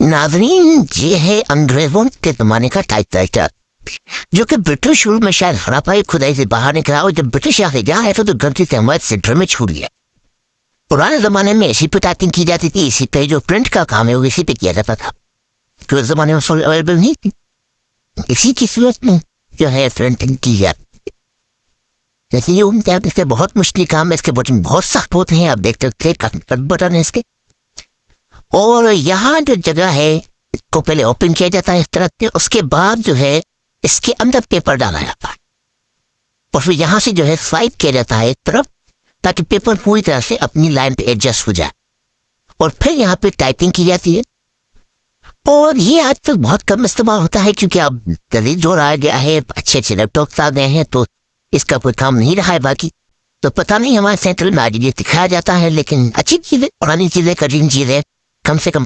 नाज़रीन, ये है अंग्रेजों के जमाने का टाइपराइटर जो कि ब्रिटिश रूल में शायद हड़प्पा खुदाई से बाहर निकला। और जब ब्रिटिश यहाँ से गया है तो गलती से हमारे सिंटर में छूट गया। पुराने जमाने में इसी पे टाइपिंग की जाती थी, इसी पे जो प्रिंट का काम है वो इसी पे किया जाता था, क्योंकि उस जमाने में अवेलेबल नहीं थी। इसी की सूरत में जो है प्रिंटिंग की जाती। जैसे ये उनके आप इसके बहुत मुश्किल काम है, इसके बटन बहुत सख्त होते हैं। आप देख सकते हैं काफी बटन है इसके। और यहाँ जो जगह है इसको पहले ओपन किया जाता है इस तरह से, उसके बाद जो है इसके अंदर पेपर डाला जाता है और फिर यहाँ से जो है स्वाइप किया जाता है एक तरफ, ताकि पेपर पूरी तरह से अपनी लाइन पे एडजस्ट हो जाए। और फिर यहाँ पे टाइपिंग की जाती है। और ये आजकल बहुत कम इस्तेमाल होता है क्योंकि अब जल्दी जोर आ गया है, अच्छे अच्छे लैपटॉप आ गए हैं, तो इसका कोई काम नहीं रहा है। बाकी तो पता नहीं, हमारे सेंट्रल में आज ये सिखाया जाता है, लेकिन अच्छी चीजें, पुरानी चीजें, कठिन चीजें कम से कम